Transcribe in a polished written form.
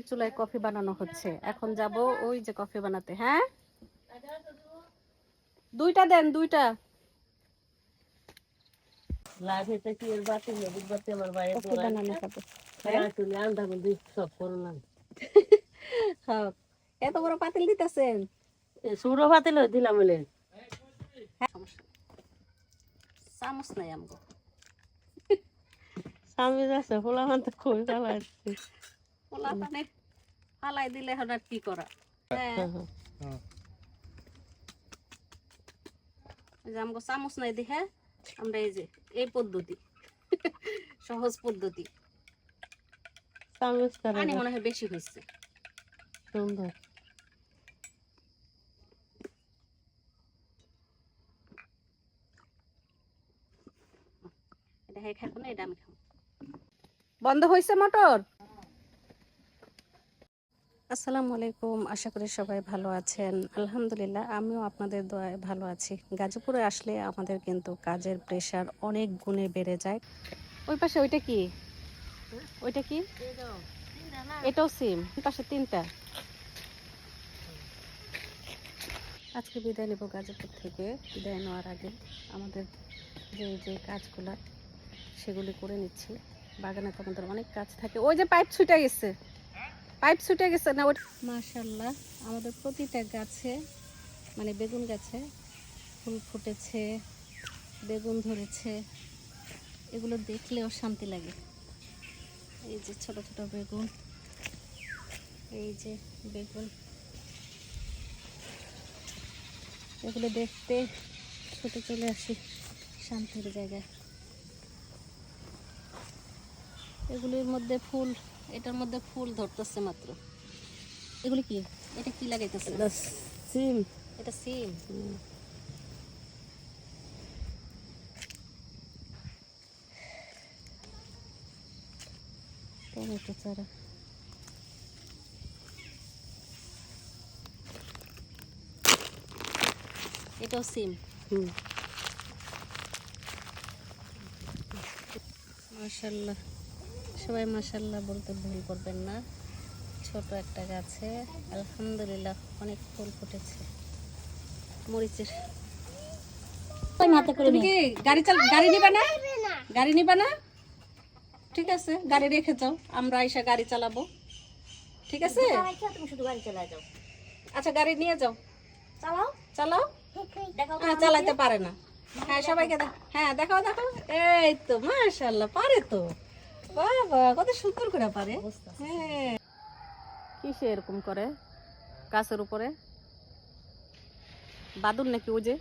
চুলায় কফি বানানো হচ্ছে, এখন যাব ওই যে কফি বানাতে। হ্যাঁ, দুইটা দেন, দুইটা। এত বড় পাতিল দিতেছেন? সুরো পাতিল দিলাম। চামচ নাই আমগো। চামচ আছে, পোলা মান তো খুব চালাই পোলা পানে ফালাই দিলে এখন আর কি করা। হ্যাঁ, আমগো চামচ নাই দেখে আমরা এই যে এই পদ্ধতি, সহজ পদ্ধতি। চামচ পানি মনে হয় বেশি হয়েছে। সুন্দর। এটা হে খাবো না, এটা আমি খাবো। বন্ধ হয়েছে মোটর? আসসালামু আলাইকুম, আশা করি সবাই ভালো আছেন। আলহামদুলিল্লাহ, আমিও আপনাদের দোয়ায় ভালো আছি। গাজীপুরে আসলে আমাদের কিন্তু কাজের প্রেশার অনেক গুণে বেড়ে যায়। ওই পাশে ওইটা কি? ওইটা কি? এটাও সিম। পাশে তিনটা। আজকে বিদায় নেব গাজীপুর থেকে। বিদায় নেওয়ার আগে আমাদের যে কাজগুলো সেগুলি করে নিচ্ছি। বাগানে তো আমাদের অনেক কাজ থাকে। ওই যে পাইপ ছুটে গেছে, পাইপ ছুটে গেছে না? ওই মাশাআল্লাহ, আমাদের প্রতিটা গাছে মানে বেগুন গাছে ফুল ফুটেছে, বেগুন ধরেছে। এগুলো দেখলেও শান্তি লাগে। এই যে ছোট ছোট বেগুন, এই যে বেগুন, এগুলো দেখতে ছুটে চলে আসি শান্তির জায়গায়। এগুলির মধ্যে ফুল, এটার মধ্যে ফুল ধরতেছে মাত্র। এগুলি কি? এটা কি লাগাইতেছে? সিম। এটা সিম। টমেটো চারা। এটাও সিম। মাশাআল্লাহ, সবাই মাশাআল্লাহ বলতে ভুল করবেন না। ছোট একটা গাছে আলহামদুলিল্লাহ অনেক ফুল ফুটেছে। মরিচের তুমি কি গাড়ি নিবা না? গাড়ি নিবা না? ঠিক আছে, গাড়ি রেখে যাও, আমরা আইসা গাড়ি চালাবো। ঠিক আছে, তুমি শুধু গাড়ি চালাই যাও। আচ্ছা গাড়ি নিয়ে যাও, চালাও চালাও। দেখাও। হ্যাঁ, চালাইতে পারে না। হ্যাঁ, সবাইকে হ্যাঁ দেখাও, দেখাও। এই তো মাশাআল্লাহ, পারে তো। বাবা, কত সুন্দর করে পারে। হ্যাঁ, কিসে এরকম করে গাছের উপরে? বাদুর নাকি? ওই যে